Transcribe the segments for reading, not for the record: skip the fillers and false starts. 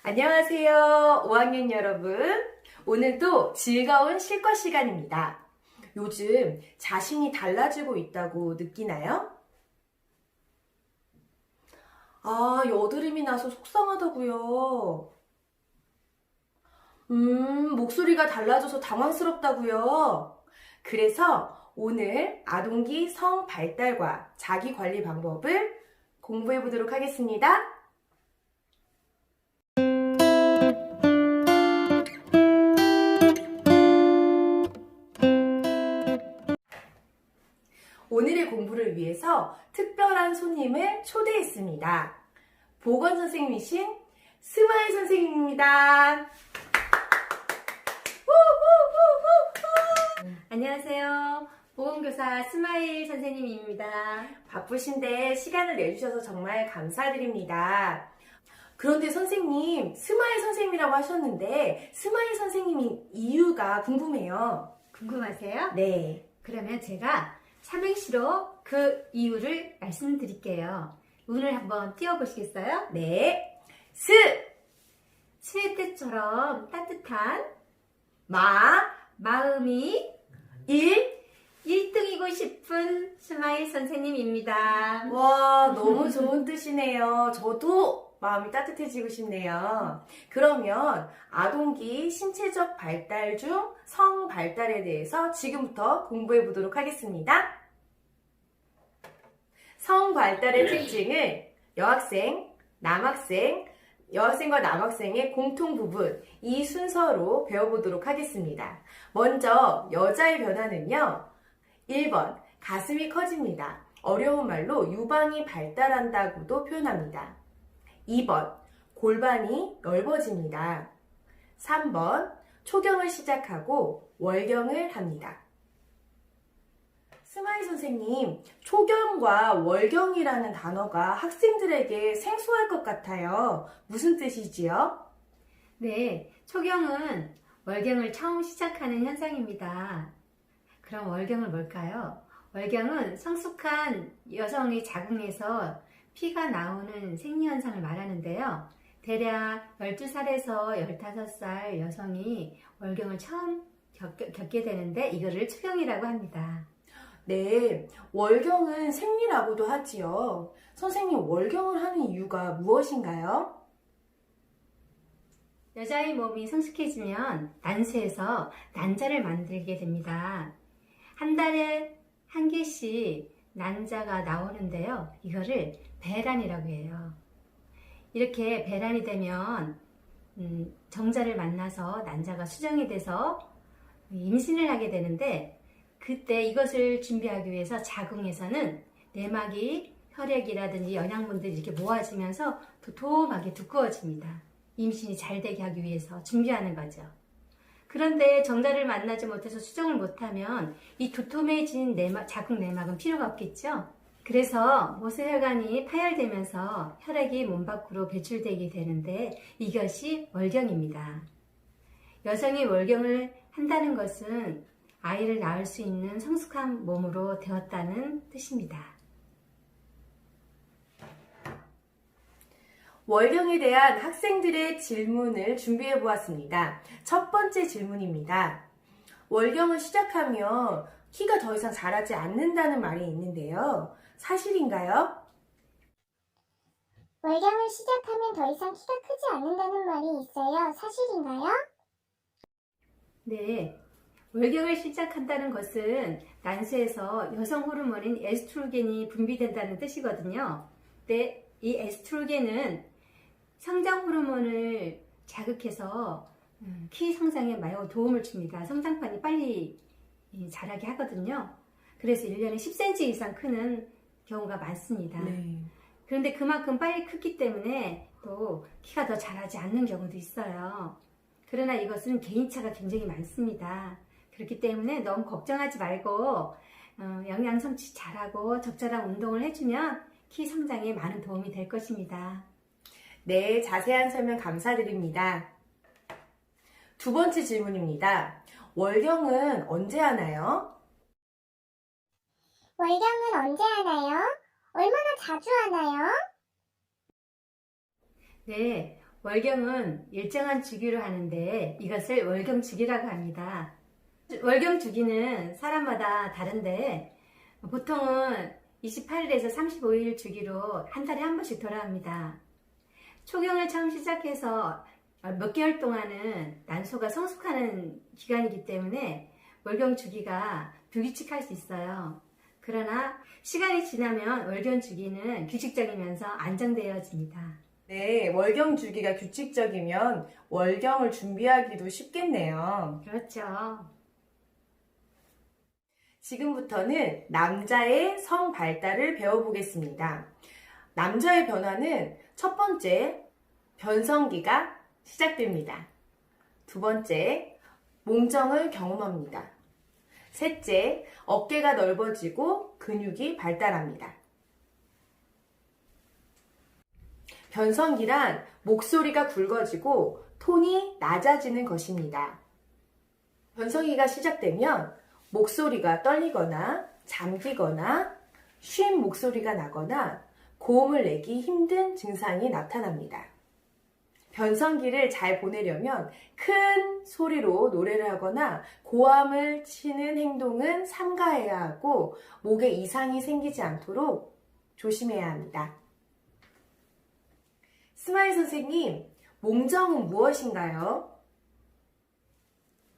안녕하세요, 5학년 여러분. 오늘도 즐거운 실과 시간입니다. 요즘 자신이 달라지고 있다고 느끼나요? 여드름이 나서 속상하다고요. 목소리가 달라져서 당황스럽다고요. 그래서 오늘 아동기 성 발달과 자기 관리 방법을 공부해 보도록 하겠습니다. 오늘의 공부를 위해서 특별한 손님을 초대했습니다. 보건 선생님이신 스마일 선생님입니다. 안녕하세요. 보건교사 스마일 선생님입니다. 바쁘신데 시간을 내주셔서 정말 감사드립니다. 그런데 선생님, 스마일 선생님이라고 하셨는데 스마일 선생님인 이유가 궁금해요. 궁금하세요? 네. 그러면 제가 삼행시로 그 이유를 말씀드릴게요. 운을 한번 띄워보시겠어요? 네. 스의 뜻처럼 따뜻한 마, 마음이 1등이고 싶은 스마일 선생님입니다. 와, 너무 좋은 뜻이네요. 저도 마음이 따뜻해지고 싶네요. 그러면 아동기 신체적 발달 중 성 발달에 대해서 지금부터 공부해 보도록 하겠습니다. 성 발달의 특징을 여학생과 남학생의 공통 부분, 이 순서로 배워보도록 하겠습니다. 먼저 여자의 변화는요. 1번, 가슴이 커집니다. 어려운 말로 유방이 발달한다고도 표현합니다. 2번, 골반이 넓어집니다. 3번, 초경을 시작하고 월경을 합니다. 스마일 선생님, 초경과 월경이라는 단어가 학생들에게 생소할 것 같아요. 무슨 뜻이지요? 네, 초경은 월경을 처음 시작하는 현상입니다. 그럼 월경은 뭘까요? 월경은 성숙한 여성의 자궁에서 피가 나오는 생리현상을 말하는데요. 대략 12살에서 15살 여성이 월경을 처음 겪게 되는데 이거를 초경이라고 합니다. 네, 월경은 생리라고도 하지요. 선생님, 월경을 하는 이유가 무엇인가요? 여자의 몸이 성숙해지면 난수에서 난자를 만들게 됩니다. 한 달에 한 개씩 난자가 나오는데요. 이거를 배란이라고 해요. 이렇게 배란이 되면 정자를 만나서 난자가 수정이 돼서 임신을 하게 되는데 그때 이것을 준비하기 위해서 자궁에서는 내막이 혈액이라든지 영양분들이 이렇게 모아지면서 도톰하게 두꺼워집니다. 임신이 잘 되게 하기 위해서 준비하는 거죠. 그런데 정자를 만나지 못해서 수정을 못하면 이 도톰해진 자궁 내막은 필요가 없겠죠? 그래서 모세혈관이 파열되면서 혈액이 몸 밖으로 배출되게 되는데 이것이 월경입니다. 여성이 월경을 한다는 것은 아이를 낳을 수 있는 성숙한 몸으로 되었다는 뜻입니다. 월경에 대한 학생들의 질문을 준비해 보았습니다. 첫 번째 질문입니다. 월경을 시작하면 키가 더 이상 자라지 않는다는 말이 있는데요. 사실인가요? 월경을 시작하면 더 이상 키가 크지 않는다는 말이 있어요. 사실인가요? 네, 월경을 시작한다는 것은 난수에서 여성 호르몬인 에스트로겐이 분비된다는 뜻이거든요. 근데 이 에스트로겐은 성장 호르몬을 자극해서 키 성장에 매우 도움을 줍니다. 성장판이 빨리 자라게 하거든요. 그래서 1년에 10cm 이상 크는 경우가 많습니다. 네. 그런데 그만큼 빨리 크기 때문에 또 키가 더 자라지 않는 경우도 있어요. 그러나 이것은 개인차가 굉장히 많습니다. 그렇기 때문에 너무 걱정하지 말고 영양 섭취 잘하고 적절한 운동을 해주면 키 성장에 많은 도움이 될 것입니다. 네, 자세한 설명 감사드립니다. 두 번째 질문입니다. 월경은 언제 하나요? 월경은 언제 하나요? 얼마나 자주 하나요? 네, 월경은 일정한 주기로 하는데 이것을 월경주기라고 합니다. 월경주기는 사람마다 다른데 보통은 28일에서 35일 주기로 한 달에 한 번씩 돌아옵니다. 초경을 처음 시작해서 몇 개월 동안은 난소가 성숙하는 기간이기 때문에 월경 주기가 불규칙할 수 있어요. 그러나 시간이 지나면 월경 주기는 규칙적이면서 안정되어집니다. 네, 월경 주기가 규칙적이면 월경을 준비하기도 쉽겠네요. 그렇죠. 지금부터는 남자의 성 발달을 배워보겠습니다. 남자의 변화는 첫 번째, 변성기가 시작됩니다. 두 번째, 몽정을 경험합니다. 셋째, 어깨가 넓어지고 근육이 발달합니다. 변성기란 목소리가 굵어지고 톤이 낮아지는 것입니다. 변성기가 시작되면 목소리가 떨리거나 잠기거나 쉰 목소리가 나거나 고음을 내기 힘든 증상이 나타납니다. 변성기를 잘 보내려면 큰 소리로 노래를 하거나 고함을 치는 행동은 삼가해야 하고 목에 이상이 생기지 않도록 조심해야 합니다. 스마일 선생님, 몽정은 무엇인가요?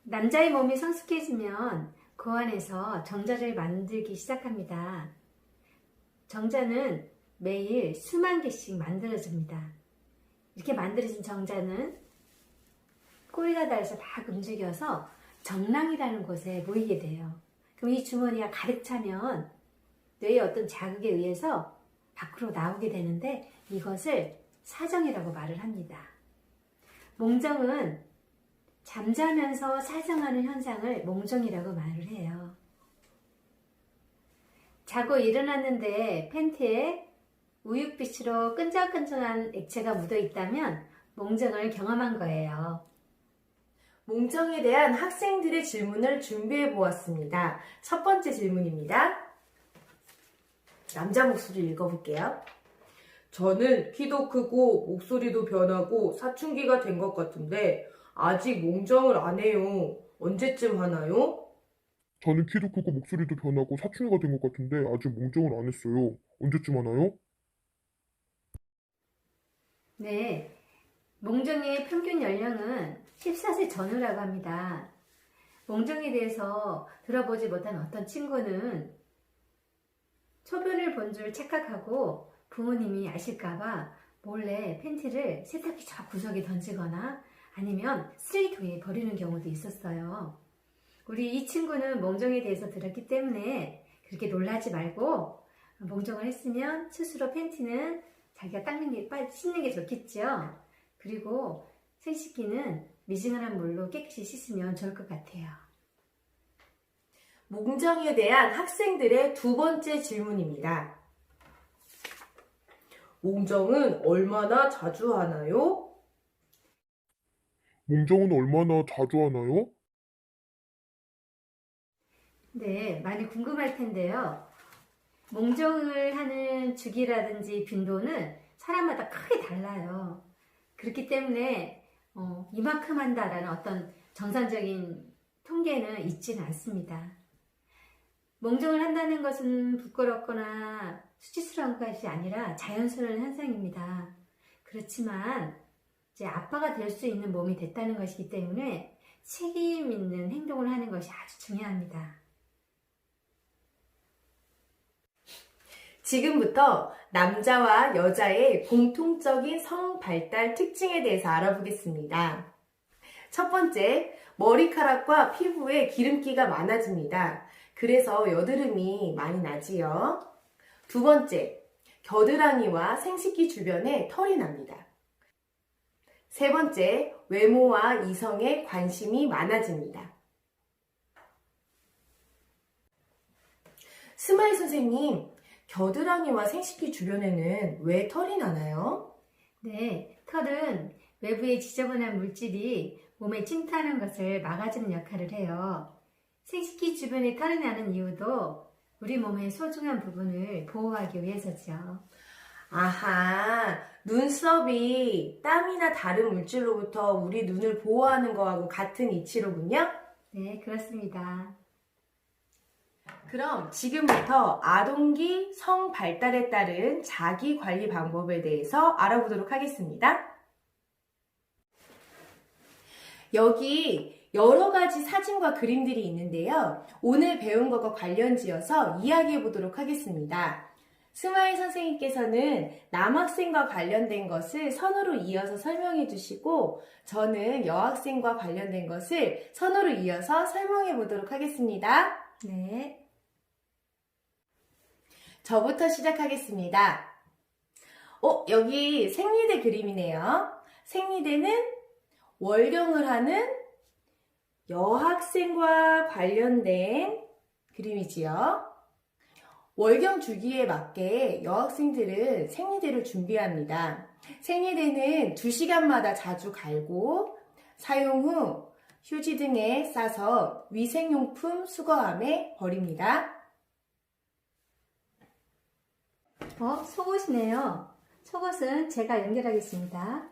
남자의 몸이 성숙해지면 그 안에서 정자를 만들기 시작합니다. 정자는 매일 수만 개씩 만들어집니다. 이렇게 만들어진 정자는 꼬리가 달려서 막 움직여서 정랑이라는 곳에 모이게 돼요. 그럼 이 주머니가 가득 차면 뇌의 어떤 자극에 의해서 밖으로 나오게 되는데 이것을 사정이라고 말을 합니다. 몽정은 잠자면서 사정하는 현상을 몽정이라고 말을 해요. 자고 일어났는데 팬티에 우윳빛으로 끈적끈적한 액체가 묻어 있다면 몽정을 경험한 거예요. 몽정에 대한 학생들의 질문을 준비해 보았습니다. 첫 번째 질문입니다. 남자 목소리 읽어볼게요. 저는 키도 크고 목소리도 변하고 사춘기가 된 것 같은데 아직 몽정을 안 해요. 언제쯤 하나요? 저는 키도 크고 목소리도 변하고 사춘기가 된 것 같은데 아직 몽정을 안 했어요. 언제쯤 하나요? 네, 몽정의 평균 연령은 14세 전후라고 합니다. 몽정에 대해서 들어보지 못한 어떤 친구는 소변을 본 줄 착각하고 부모님이 아실까봐 몰래 팬티를 세탁기 저 구석에 던지거나 아니면 쓰레기통에 버리는 경우도 있었어요. 우리 이 친구는 몽정에 대해서 들었기 때문에 그렇게 놀라지 말고 몽정을 했으면 스스로 팬티는 자기가 닦는 게 빨리 씻는 게 좋겠죠. 그리고 생식기는 미지근한 물로 깨끗이 씻으면 좋을 것 같아요. 몽정에 대한 학생들의 두 번째 질문입니다. 몽정은 얼마나 자주 하나요? 몽정은 얼마나 자주 하나요? 네, 많이 궁금할 텐데요. 몽정을 하는 주기라든지 빈도는 사람마다 크게 달라요. 그렇기 때문에 이만큼 한다라는 어떤 정상적인 통계는 있지는 않습니다. 몽정을 한다는 것은 부끄럽거나 수치스러운 것이 아니라 자연스러운 현상입니다. 그렇지만 이제 아빠가 될 수 있는 몸이 됐다는 것이기 때문에 책임 있는 행동을 하는 것이 아주 중요합니다. 지금부터 남자와 여자의 공통적인 성 발달 특징에 대해서 알아보겠습니다. 첫 번째, 머리카락과 피부에 기름기가 많아집니다. 그래서 여드름이 많이 나지요. 두 번째, 겨드랑이와 생식기 주변에 털이 납니다. 세 번째, 외모와 이성에 관심이 많아집니다. 스마일 선생님, 겨드랑이와 생식기 주변에는 왜 털이 나나요? 네, 털은 외부의 지저분한 물질이 몸에 침투하는 것을 막아주는 역할을 해요. 생식기 주변에 털이 나는 이유도 우리 몸의 소중한 부분을 보호하기 위해서죠. 아하, 눈썹이 땀이나 다른 물질로부터 우리 눈을 보호하는 거하고 같은 이치로군요. 네, 그렇습니다. 그럼 지금부터 아동기 성 발달에 따른 자기 관리 방법에 대해서 알아보도록 하겠습니다. 여기 여러 가지 사진과 그림들이 있는데요. 오늘 배운 것과 관련지어서 이야기해 보도록 하겠습니다. 스마일 선생님께서는 남학생과 관련된 것을 선으로 이어서 설명해 주시고 저는 여학생과 관련된 것을 선으로 이어서 설명해 보도록 하겠습니다. 네. 저부터 시작하겠습니다. 여기 생리대 그림이네요. 생리대는 월경을 하는 여학생과 관련된 그림이지요. 월경 주기에 맞게 여학생들은 생리대를 준비합니다. 생리대는 2시간마다 자주 갈고 사용 후 휴지 등에 싸서 위생용품 수거함에 버립니다. 속옷이네요. 속옷은 제가 연결하겠습니다.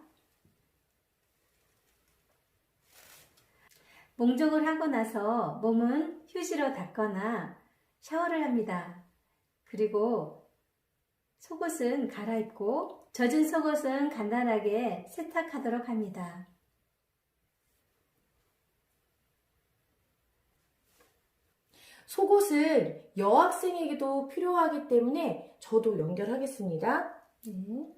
목욕을 하고 나서 몸은 휴지로 닦거나 샤워를 합니다. 그리고 속옷은 갈아입고 젖은 속옷은 간단하게 세탁하도록 합니다. 속옷은 여학생에게도 필요하기 때문에 저도 연결하겠습니다. 네.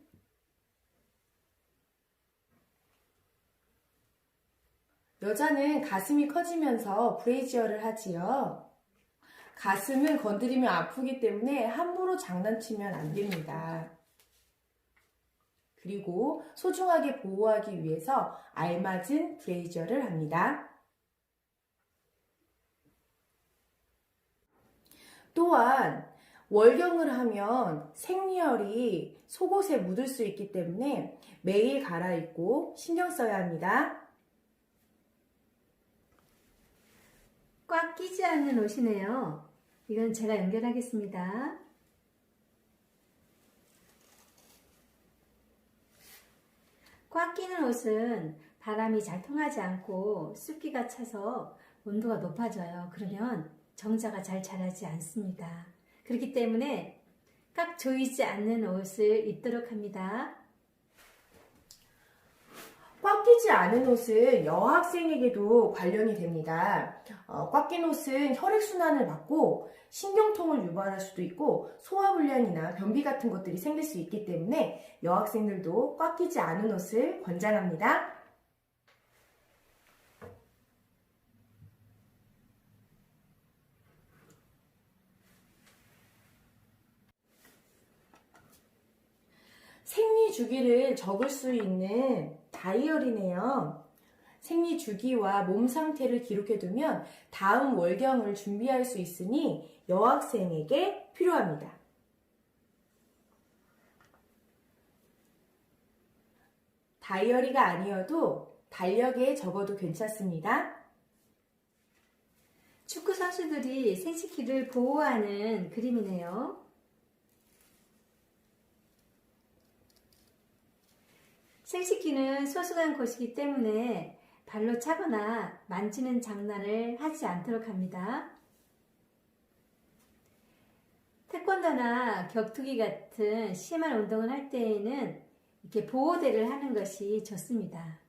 여자는 가슴이 커지면서 브레이지어를 하지요. 가슴은 건드리면 아프기 때문에 함부로 장난치면 안 됩니다. 그리고 소중하게 보호하기 위해서 알맞은 브레이지어를 합니다. 또한 월경을 하면 생리혈이 속옷에 묻을 수 있기 때문에 매일 갈아입고 신경 써야 합니다. 꽉 끼지 않는 옷이네요. 이건 제가 연결하겠습니다. 꽉 끼는 옷은 바람이 잘 통하지 않고 습기가 차서 온도가 높아져요. 그러면 정자가 잘 자라지 않습니다. 그렇기 때문에 꽉 조이지 않는 옷을 입도록 합니다. 꽉 끼지 않은 옷은 여학생에게도 관련이 됩니다. 꽉 낀 옷은 혈액순환을 막고 신경통을 유발할 수도 있고 소화불량이나 변비 같은 것들이 생길 수 있기 때문에 여학생들도 꽉 끼지 않은 옷을 권장합니다. 생리 주기를 적을 수 있는 다이어리네요. 생리 주기와 몸 상태를 기록해두면 다음 월경을 준비할 수 있으니 여학생에게 필요합니다. 다이어리가 아니어도 달력에 적어도 괜찮습니다. 축구 선수들이 생식기를 보호하는 그림이네요. 생식기는 소중한 곳이기 때문에 발로 차거나 만지는 장난을 하지 않도록 합니다. 태권도나 격투기 같은 심한 운동을 할 때에는 이렇게 보호대를 하는 것이 좋습니다.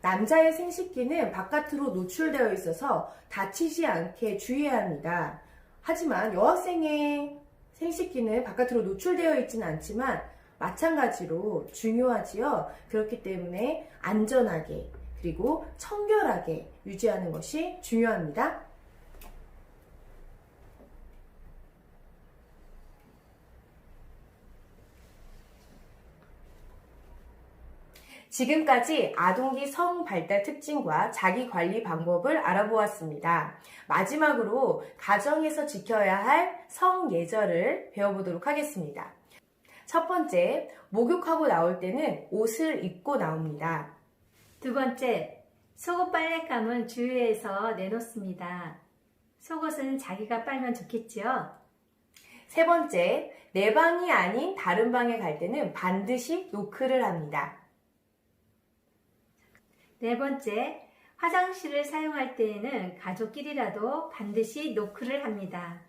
남자의 생식기는 바깥으로 노출되어 있어서 다치지 않게 주의해야 합니다. 하지만 여학생의 생식기는 바깥으로 노출되어 있지는 않지만 마찬가지로 중요하지요. 그렇기 때문에 안전하게 그리고 청결하게 유지하는 것이 중요합니다. 지금까지 아동기 성 발달 특징과 자기 관리 방법을 알아보았습니다. 마지막으로 가정에서 지켜야 할 성 예절을 배워보도록 하겠습니다. 첫 번째, 목욕하고 나올 때는 옷을 입고 나옵니다. 두 번째, 속옷 빨랫감은 주위에서 내놓습니다. 속옷은 자기가 빨면 좋겠지요? 세 번째, 내 방이 아닌 다른 방에 갈 때는 반드시 노크를 합니다. 네 번째, 화장실을 사용할 때에는 가족끼리라도 반드시 노크를 합니다.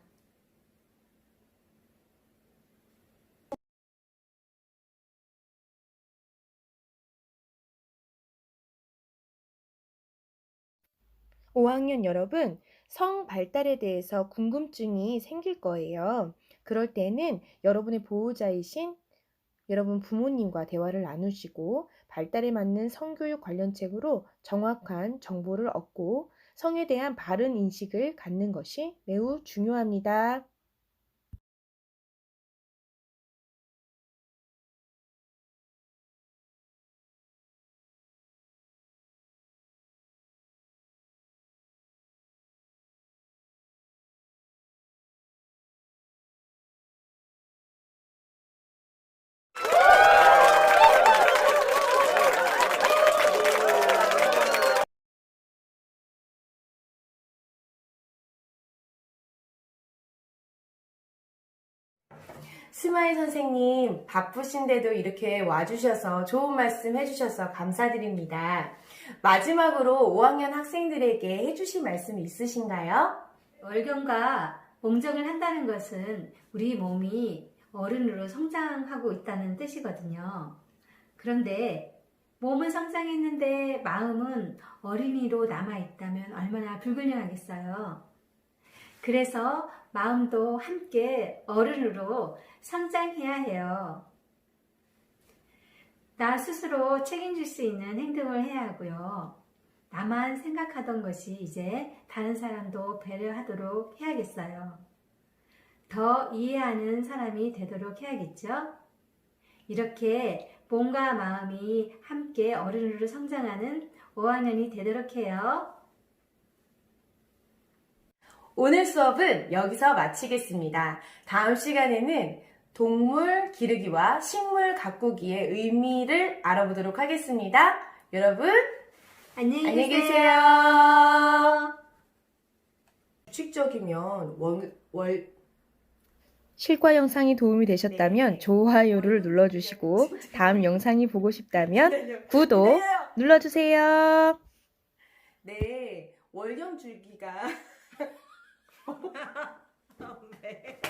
오 학년 여러분, 성 발달에 대해서 궁금증이 생길 거예요. 그럴 때는 여러분의 보호자이신 여러분 부모님과 대화를 나누시고 발달에 맞는 성교육 관련 책으로 정확한 정보를 얻고 성에 대한 바른 인식을 갖는 것이 매우 중요합니다. 스마일 선생님, 바쁘신데도 이렇게 와주셔서 좋은 말씀 해주셔서 감사드립니다. 마지막으로 5학년 학생들에게 해주실 말씀 있으신가요? 월경과 몽정을 한다는 것은 우리 몸이 어른으로 성장하고 있다는 뜻이거든요. 그런데 몸은 성장했는데 마음은 어린이로 남아있다면 얼마나 불균형하겠어요. 그래서 마음도 함께 어른으로 성장해야 해요. 나 스스로 책임질 수 있는 행동을 해야 하고요. 나만 생각하던 것이 이제 다른 사람도 배려하도록 해야겠어요. 더 이해하는 사람이 되도록 해야겠죠? 이렇게 몸과 마음이 함께 어른으로 성장하는 5학년이 되도록 해요. 오늘 수업은 여기서 마치겠습니다. 다음 시간에는 동물 기르기와 식물 가꾸기의 의미를 알아보도록 하겠습니다. 여러분, 안녕히 계세요. 규칙적이면 실과 영상이 도움이 되셨다면 좋아요를 눌러주시고 다음 영상이 보고 싶다면 구독 눌러주세요. 네, 월경줄기가 네.